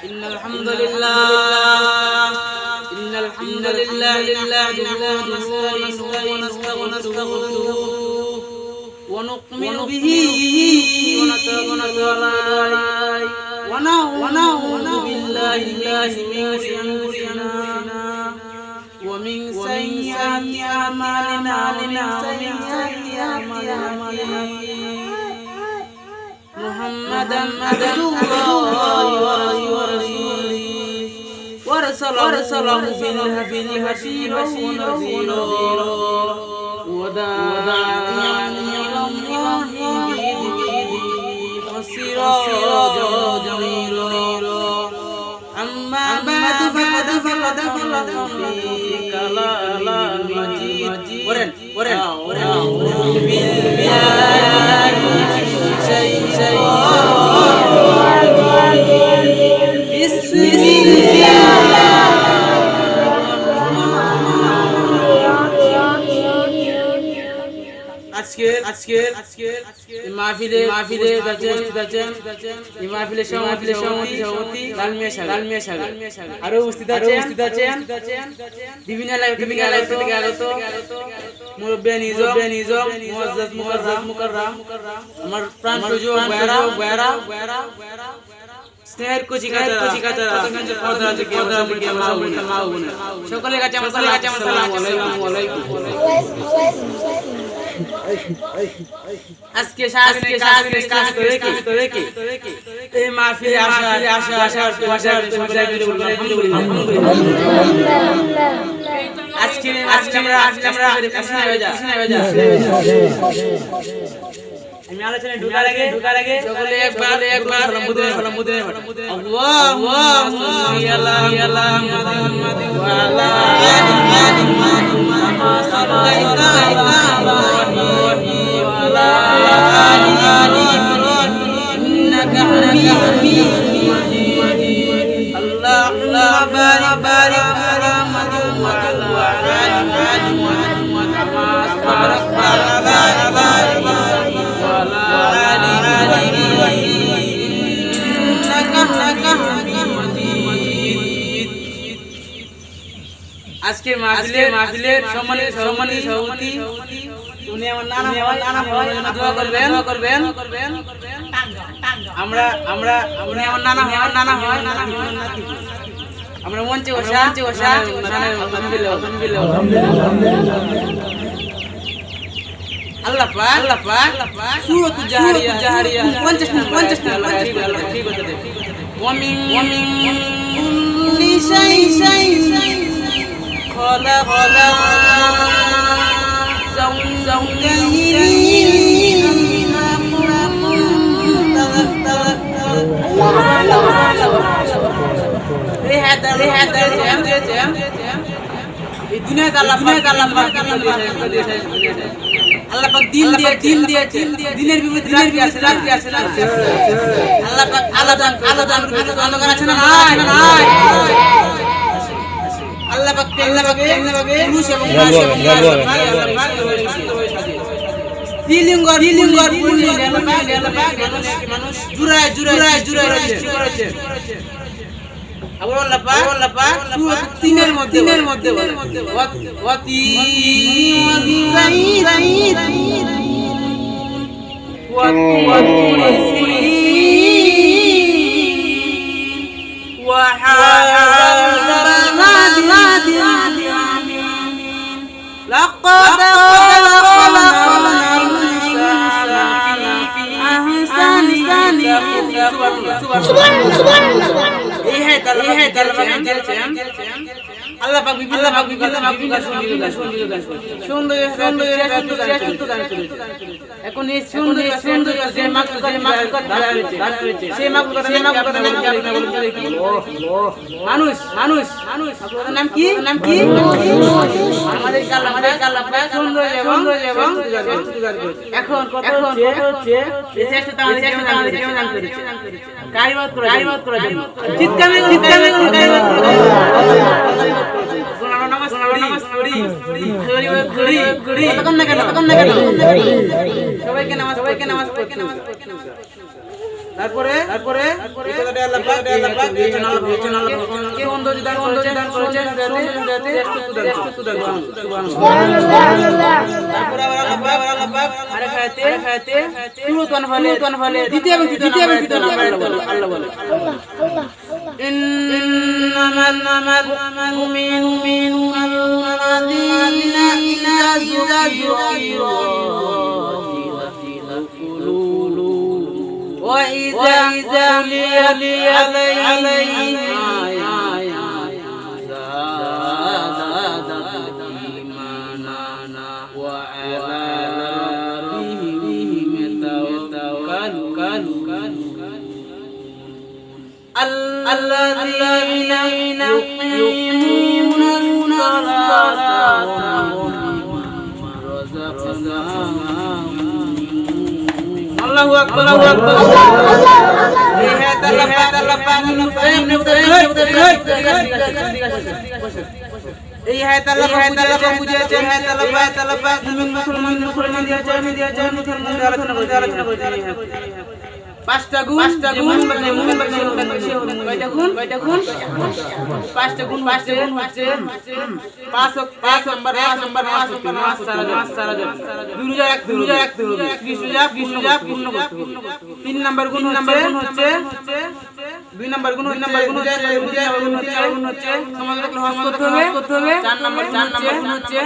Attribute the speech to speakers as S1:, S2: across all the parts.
S1: ইন্নাল হামদুলিল্লাহ ونؤمن به ونتوكل عليه ونعوذ بالله من شرورنا ومن سيئات أعمالنا محمدا عبده الله ورسوله ورسله بالهدي ونذيرا وداعيا إلى الله بإذنه وسراجا منيرا أما بعد فقد في كلام المجيد أعوذ بالله من الشيطان بسم الله আজকে মাহফিলে সভাপতি লালমিয়া সাহেব আরো উপস্থিত আছেন বিভিন্ন এলাকা থেকে আগত মুরব্বী নিজাম মুআজ্জাজ মুকাররম আমার প্রাণ প্রিয় ভাইরা স্নেহের কুচিকাচা পর্দা থেকে মা বোনেরা সকলের কাছে আমার সালাম আলাইকুম। আজকে সারাদিনের কাজ করে কি এই মাহফিলে আসার আজকে আমরা আমি আলোচনায় ঢোকার আগে সকলে একবার সালাম মুদ্রা আল্লাহুম্মা সাল্লি আলা মুহাম্মাদিন ওয়া আলা আলি মুহাম্মাদ সাল্লাল্লাহু আলাইহি ওয়া আলা আলি ইন্নাকা হামিদুম মাজিদ আল্লাহুম্মা বারিক আলা মুহাম্মাদিন ওয়া আলা আলি মুহাম্মাদ কামা বারাকতা আলা আজকে মাহফিলের সম্মানিত সভাপতি উনি আমার নানা ভাই দোয়া করবেন আমরা উনি আমার নানা ভাই আমরা মঞ্চে বসা আল্লাহ পাক সূরাত জাহারিয়া 50 নম্বর ঠিক আছে ওয়ামিন কুল্লি শাইইন خلق زوجين দুনিয়া আল্লাহ পাক দিন দিয়েছে দিনের বিপরীতে রাত দিয়েছে আল্লাহ পাক আলাদা অন্ধকার আছে না নাই আল্লাহ পাক পুরুষ এবং মানুষ জুড়ায় করেছে আবার আল্লাহ পাক সূরা 3 এর মধ্যে ওয়াতি لقد خلقنا الإنسان في أحسن تقويم سبحان الله আল্লাহ পাক বিভিন্ন সুন্দর এখন এই সুন্দর যে মাকলুকাত সেই মাকলুকাত মানুষ আপনার নাম কি আমাদের আল্লাহ পাক সুন্দর এবং এখন হচ্ছে এই চেষ্টা আমাদের কেমন দান করেছে কারিমত করা চিৎকার সবাইকে নামাজ তারপরে এই কথাটা আল্লাহ পাক এই চ্যানেল কে সৌন্দর্য দান করেছেন যাতে শ্রেষ্ঠত্ব দান সুবহানাল্লাহ। তারপরে আবার আল্লাহ পাক আরেক আয়াতে সূরাতুন ফালে দ্বিতীয় এবং তৃতীয় নাম্বার আল্লাহ বলে ইন্নামাল মুমিনুনা আল্লাযীনা ইযা যুকিরা وإذا تليت عليهم زادتهم إيمانا وعلى ربهم يتوكلون الذين يقيمون الصلاة ومما رزقناهم আল্লাহু আকবার এই হে আল্লাহ পাক এই হে আল্লাহ পাক বুঝিয়েছেন হে আল্লাহ পাক মুসলমান দিয়েছে আলোচনা করতে পাঁচটা গুণ মুমিন বান্দা কয়টা গুণ পাঁচটা গুণ হচ্ছে পাঁচ নাম্বার নামাজ সারা দুই রোজা রাখতে হবে 30 রোজা পূর্ণ করতে হবে। 3 নাম্বার গুণ হচ্ছে 2 নাম্বার গুণ হচ্ছে সমাজ রাখলে হজ করতে হবে 4 নাম্বার গুণ হচ্ছে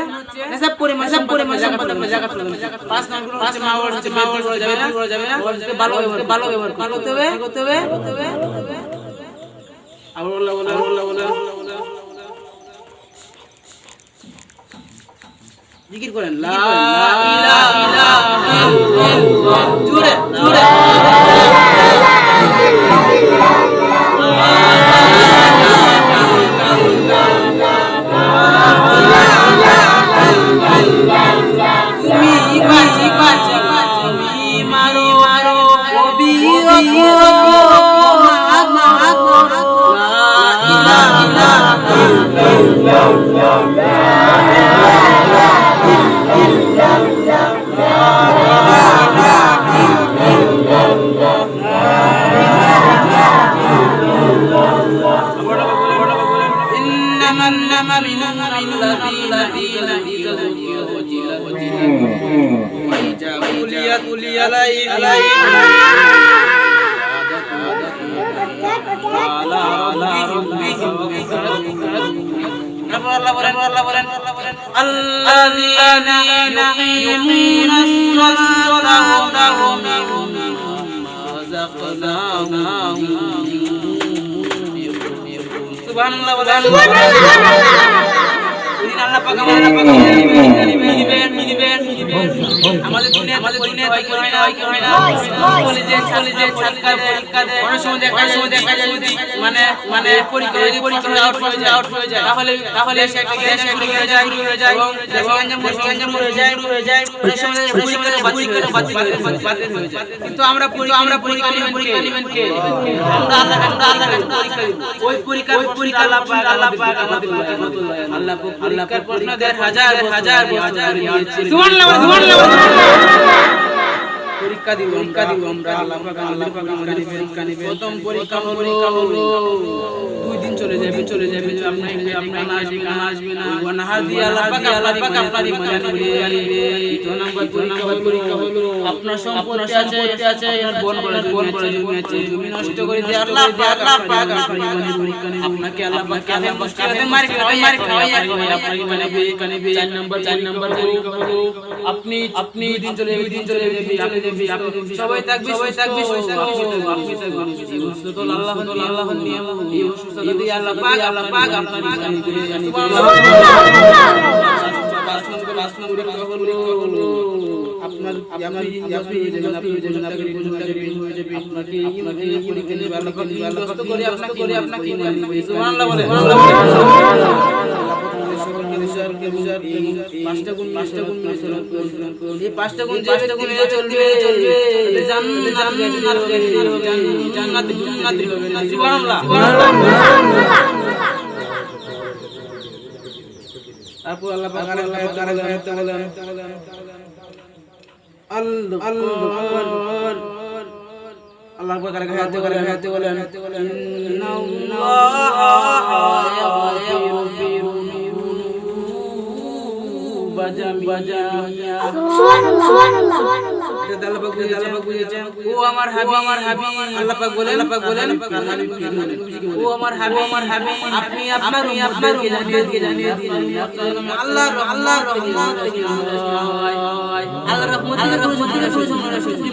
S1: হিসাব পরিমাণ জাকাত করতে হবে। 5 নাম্বার গুণ হচ্ছে মা বাবার হচ্ছে বেদ করা যাবে না ভালো ব্যবহার করতে হবে আল্লাহ বলে জিকির করেন লা ইলাহা ইল্লাল্লাহ জোরে সুবহানাল্লাহ আল্লাহ পাক আমাদের দুনিয়া হয় না কলেজে পরীক্ষা দেয় অনেক সময় দেখা যায় যদি মানে পরীক্ষা আউট হয়ে যায় তাহলে সেটা হয়ে যায় এবং সরঞ্জাম হয়ে যায় অনেক সময় পরীক্ষা বাতিল হয়ে যায়। কিন্তু আমরা পরীক্ষা নেবেন কে? আমরা আল্লাহ পরীক্ষা দিব। ওই পরীক্ষা আল্লাহ পাক আমাদের আল্লাহ প্রশ্ন দেয় হাজার সুবহানাল্লাহ পরীক্ষা দিব আমরা আল্লাহ পাক পরীক্ষা নেবেন। প্রথম পরীক্ষা হলো 2 দিন চলে যাবে আপনার আসবে না ওয়ানাহার দিয়ে আল্লাহ পাক আপনার ইমান আনবে। 2 নম্বর পরীক্ষা হলো আপনার সম্পত্তি আছে এর বন করা জমি নষ্ট করে দিয়ে আল্লাহ পাক আপনার ইমান পরীক্ষা নেবেন। আপনাকে আল্লাহ পাক কাফের মার খাওয়াই আপনার ইমান নেবে। 4 নম্বর পরীক্ষা হলো আপনি 2 দিন চলে যাবে সবাই থাকবে আপনি থাকবেন সুতরাং আল্লাহর নিয়ম এই সুতরাং দিয়ে আল্লাহ পাক আপনার ইমান করে হলো আপনার আপনি আপনাকে পরীক্ষা নেবে আল্লাহ করে আপনাকে ইমান দিবে। সুবহানাল্লাহ বলে পাঁচটা গুণ এই পাঁচটা গুণ চলবে জান্নাতে সুবহানাল্লাহ। তারপর আল্লাহ পাক আরেকটা বলেন আল্লাহ পাকের হাতে বলেন ও আমার হাবিব আল্লাহ পাক বলেন ও আমার হাবিব আপনি আপনার জানিয়ে দিন আল্লাহর রহমত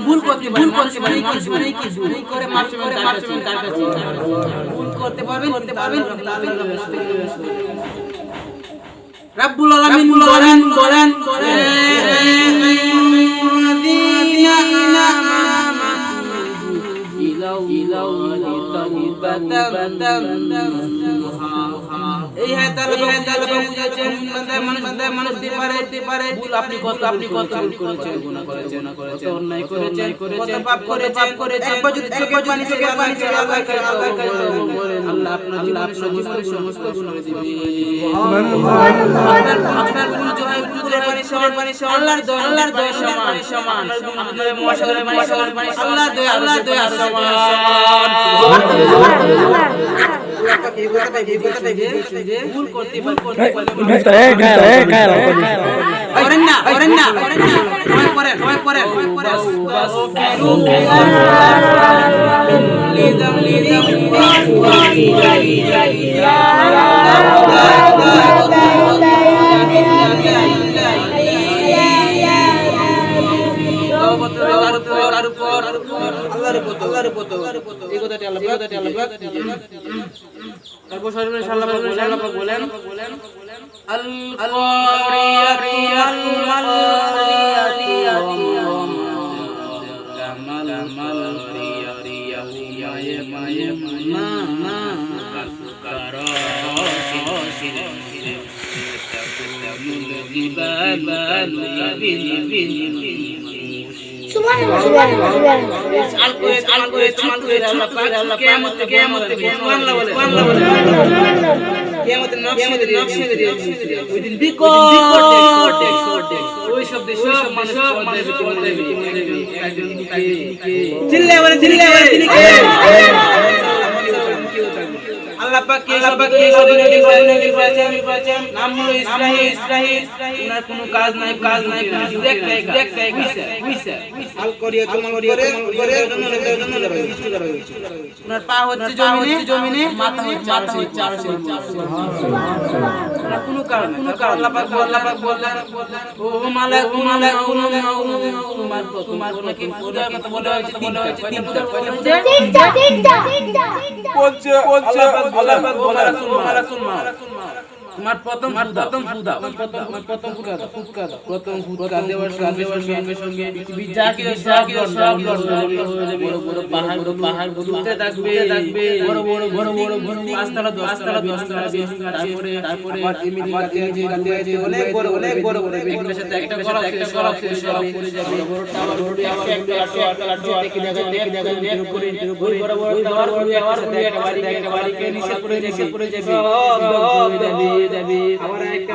S1: ভুল করতে পারেন ভুল করে মাফ করবেন তার কাছে ভুল করতে পারবেন রব্বুল আলামিন বলেন এই है तलब বুঝেছেন মানুষ দিতে পারে ভুল আপনি কত ভুল করেছেন গুনাহ করেছেন অন্যায় করেছেন কত পাপ করেছেন একবার যদি পানি থেকে আল্লাহ আপনার জীবনের সমস্ত গুনাহ দিবেন আপনার ভুল জয় পানি আল্লাহর দয়া সমান আপনার মুআশারার পানি আল্লাহর দয়া সমান ভুল করতে করেন না আল্লাহর উপর এই কথাটি আল্লাহ তারপর সর্বশেষ আল্লাহ পাক বলেন আল কারিয়াতিল আল্লাহ পাক নাম হলো ইসরাহিল উনার কোনো কাজ নাই আল করিয়া তোমার উনার পা হচ্ছে জমিনে মাথা হচ্ছে আরশে কোনো কারণ আল্লাহ পাক বললেন ও মালাক তোমার নাকি পূজার কথা বলা হয়েছে তিনটা আল্লাহ পাক বলেন তোমার প্রথম ফুদা দেওয়ার সঙ্গে পৃথিবী যা কিছু সব বড় পাহাড় ঘুরতে থাকবে বড় পাঁচতলা 10তলা তারপরে আবার অনেক বড় এগুলোর সাথে একটা করা সব পড়ে যাবে বড় টাওয়ার দেখে বড় টাওয়ার একটা বাড়িকে নিচে পড়ে যাবে আবার একটা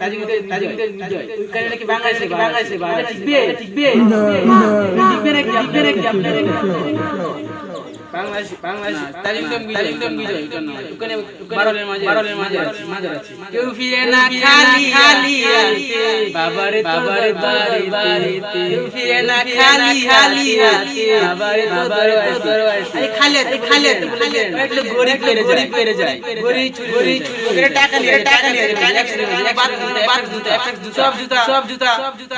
S1: তাজিমুদ্দিন বিজয় ওই কারণে নাকি বাংলাদেশে টিকবে নাকি আপনারা বাংলাদেশ তাজিমুদ্দিন বিজয় ওখানে বারলের মাঝে আছে কেউ ফিরে না খালি বাবারে বাড়িতে কেউ ফিরে না খালি বাবারে দরবারে খালি বলেছেন একটু গরিব পেরে যায় চুরি করে টাকা নিয়ে সব জুতা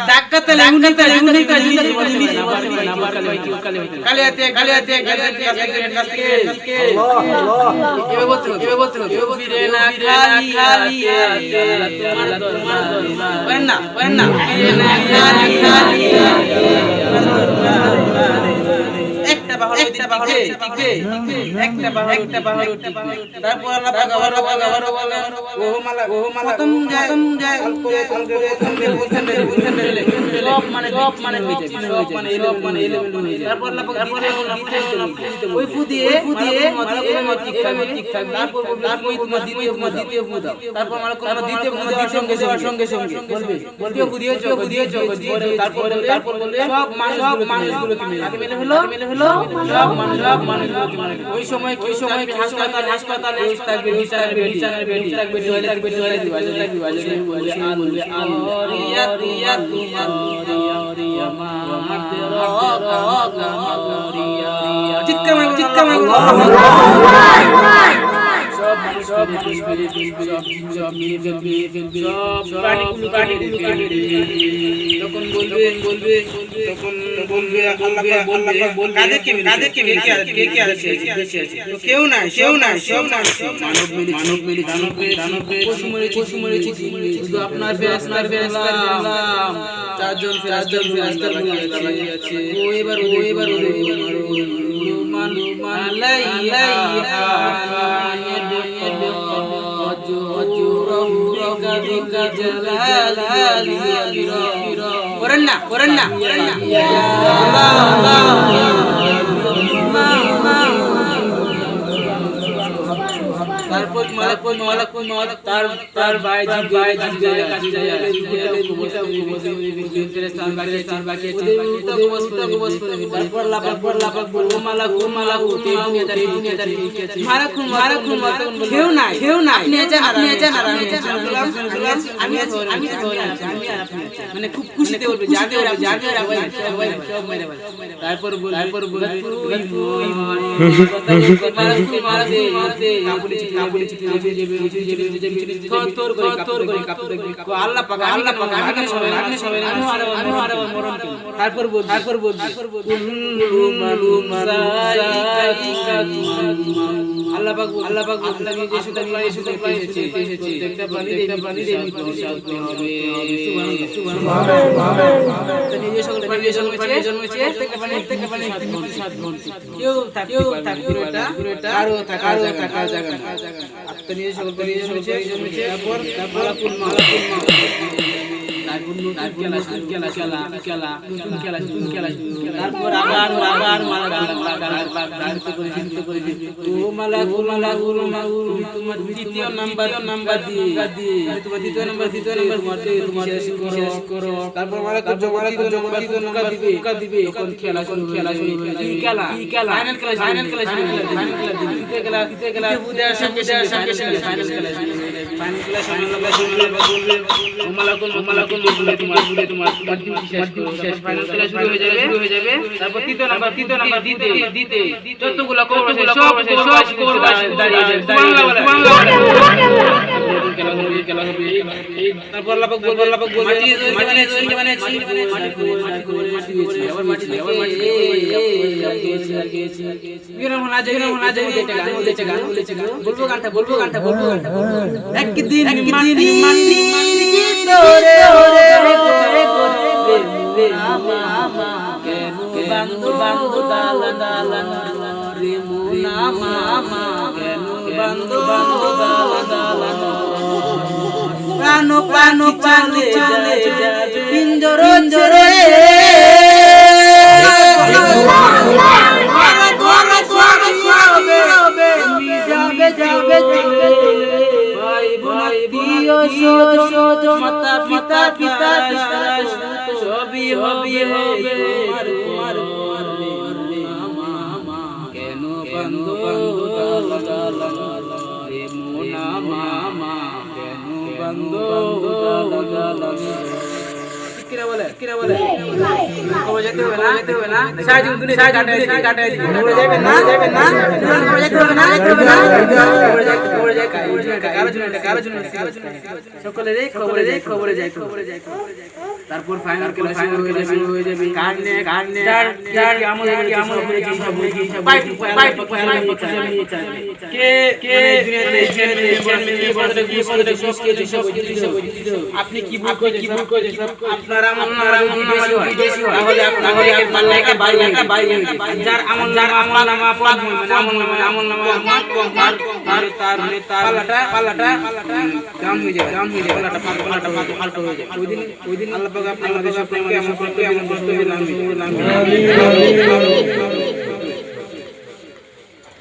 S1: ডাকাতে লেগুনিতে কালিয়াতে ফিরে না খালি একটা পাহাড় তারপর আল্লাহ পাক আবার বলেন ও মালা প্রথম যায় সব মানে তারপর আল্লাহ পাক ওই ফু দিয়ে ঠিক থাকবে তারপর দ্বিতীয় ফু দাও তারপর মালা দ্বিতীয় ফু দেওয়ার সঙ্গে বলবে ফু দিয়েছো তারপর বলবে সব মানুষগুলোকে মিলে হলো ওই সময় হাসপাতালে থাকবে বিচারের বেডি থাকবে টয়লেট দিবা বলবে চিৎকার সব মানুষ তখন বলবে কাদেরকে কে আছে কেউ নাই মানব মিলি দানবে পশু মরেছি শুধু আপনার ফেরেশতা চারজন ফেরেশতা আছে ও এবার করেন না তার ভাই কাছে যায় তারপর লাপাক বলবো মালা কেউ নাই মানে খুব খুশিতে বলবে তারপর দ্বিতীয় নাম্বার দিয়ে তোমার দ্বিতীয় নাম্বার করো তারপর দিবে এখন খেলা শুরু ফাইনাল খেলা তারপর তৃতীয় নাম্বার দিতে যতগুলো তারপর বলবো গানটা একদিন প্রাণ চলে যাবে পিঞ্জরে মাতা পিতা সবই হবে কেন কিরা বলে কবে যেতে হবে না সাইজ দুনিয়া কাটাই যাবেন না খবরে যায় তারপর ফাইনাল ক্লাস হয়ে যাবে কারণে আমাদের আপনি কি ভুল করেছেন আপনারা যার আমল নামা পাল্লাটা ডাউন হয়ে যাবে পাল্টা হয়ে যাবে ওই দিন আল্লাহ পাক আমাদের সকলকে এমন করতে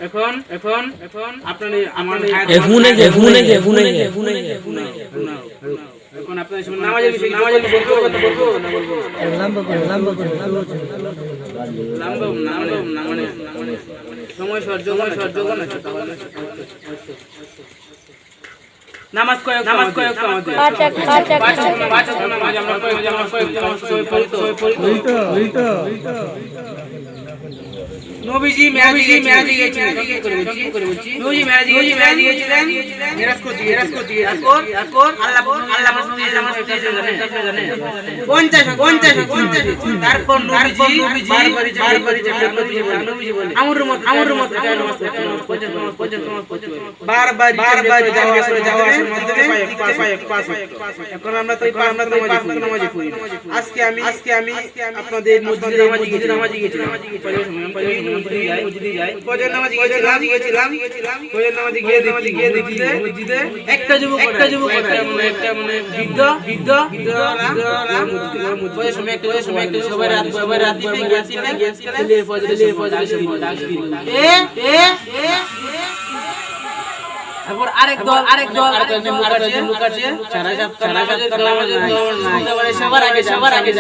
S1: এখন আপনারা আমার এখন আপনাদের সামনে নামাজের বিষয় বলবো না বলবো লম্বা না মানে সময় সহ্য না নামাজ কয়েক আমাদের পাঁচ নামাজ আমরা কয়েক নবীজি মেরাজে গিয়েছিলেন নবীজি মেরাজে গিয়েছিলেন মেরাজ করতে তারপর আল্লাহ জানেন 50 তারপর নবীজি বারবার আমর মত বারবার যাওয়া এখন আমরা তো নামাজে পড়ি আজকে আমি আপনাদের মসজিদে নামাজে গিয়েছিলাম ফজর নামাজে গিয়েছিলাম ফজর নামাজে গিয়ে দেখতে মসজিদে একটা যুবক একটা মানে বৃদ্ধ ফজর সময় একটা সবাই রাত গিয়েছিলেন ফজরের সময় তারপর আরেক দল লুকাচ্ছে সবার আগে সবার আগে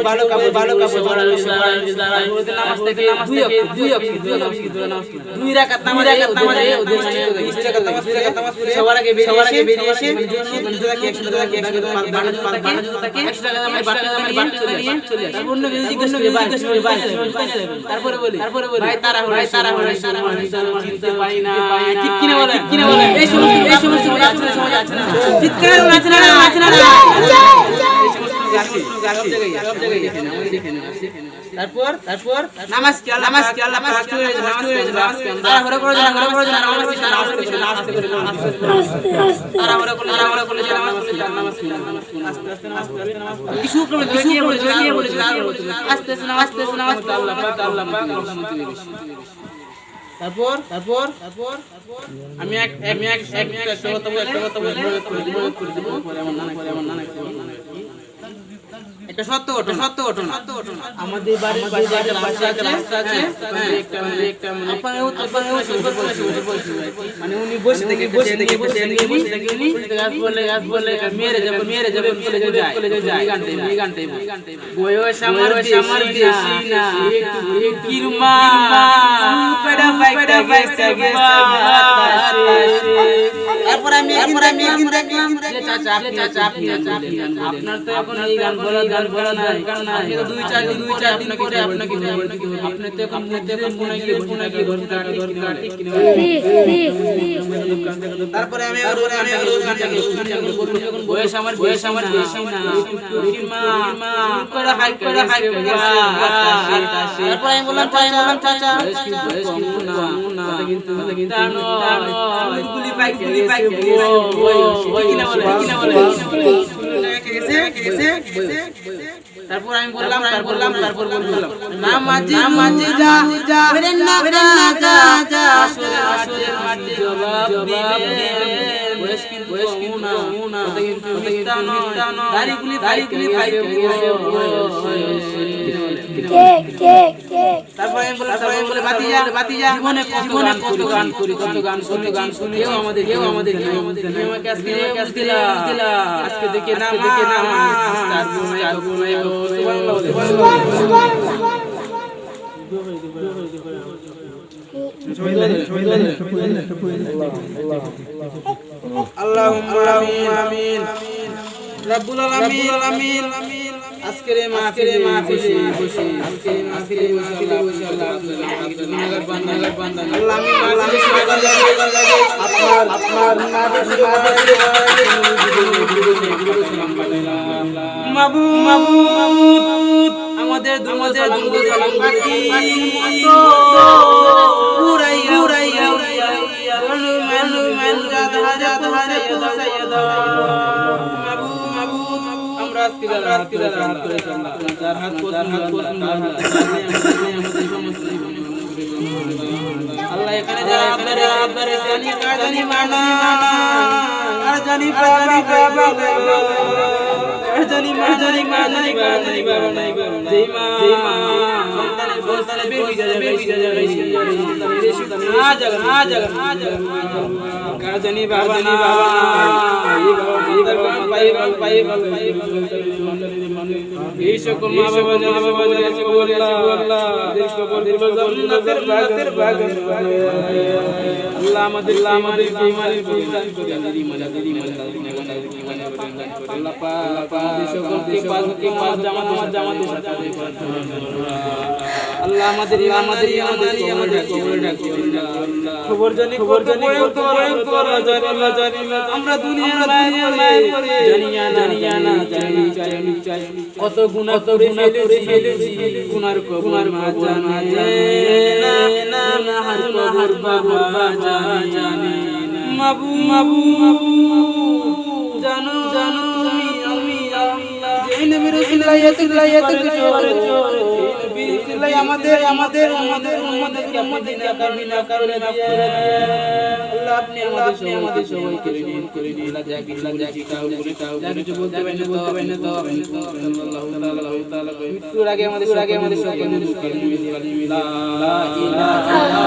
S1: ভালো কাপড় নামাজ থেকে দুই রাকাত নামাজ সবার আগে বেরিয়ে এসে তারপরে বলি ভাই তারা চিনতে পাই না ঠিক কিনা বলে এই সমস্ত আছে না ঠিক কিনা আছে না সব জায়গায় দেখেন তারপর নামাজ কি আল্লাহ পাক তাড়াহুড়া করে নামাজ আস্তে কিছু করে আস্তে নামাজ আল্লাহ পাক তারপর আমি একটা কথা বলে এমন নানা একটা সত্য ঘটনা আমাদের বাড়ির পাশে রাস্তা আছে মানে উনি বসে থেকে গাছ বলে মেরে যখন চলে যায় গানতে বয়স আমার বেশি না কিরমা পেড়া বাইকটা গেছে তারপর আমি একদিন দেখলাম যে চাচা আপনি আপনার তো এখন এই গান বলা নাই কারণ আপনি তো 2-4 দিন পরে আপনাকে আপনি তো এখন মনে গিয়ে দরকার ঠিক কিনা তারপরে আমি বয়স আমার বেশি না মা করে হাই তারপর আমি বললাম চাচা না কিন্তু গুলি বাইক কিনা বলে তারপর আমি বললাম নামাজে যা বেরেন না যা আসরে মাটি জবাব দিবে বয়স কিন্তু না কিন্তু দাড়িগুলি তারপর আমি বললাম বাতিজা জীবনে কত গান শুনি কেউ আমাদের আজকে দেখে না আল্লাহুম্মা আমিন রব্বুল আলামিন আজকের এই মাহফিলে বসে আল্লাহ গুনাহগার বান্দা আল্লাহ আপনার মাবুদ আমাদের দুরুদ সালাম বাকি উড়াইয়া মান জাত হারে সাইয়্যিদা মাবুদ আমরা আজকে হাত করে যার হাত পছন্দ আমাদের সমস্ত আল্লাহ এখানে যারা আপনারা জানি মানা আর জানি বাবা জানি মা বাবা নাই যেই মা সন্তানের গোস্তানে বেবিজা না জাগা কাজনি বাবা না পাই এই সকল মা বাবা যাচ্ছে আল্লাহ জান্নাতের বাগান আল্লাহ আমাদের ইমানের প্রদান করে আল্লাহ পাক সকলকে পাঁচ জামাতের সাথে আল্লাহ আমাদের খবর জানি আমরা দুনিয়ার মায়া করে জানিয়া না কত গুনাহ করে ফেলেছি গুনার জানে না হার বাবা জানে মাবু জানো আমি যেই নবীর সিলাইয়াতে আমাদের উম্মতকে মদিনা কামিনা করে দিয়ে আল্লাহ আপনি আমাদের সবাইকে করে নিন আল্লাহ যা কি তাও কিছু বলতে পারেন তো সাল্লাল্লাহু তাআলা মৃত্যুর আগে আমাদের সকলের লা ইলাহা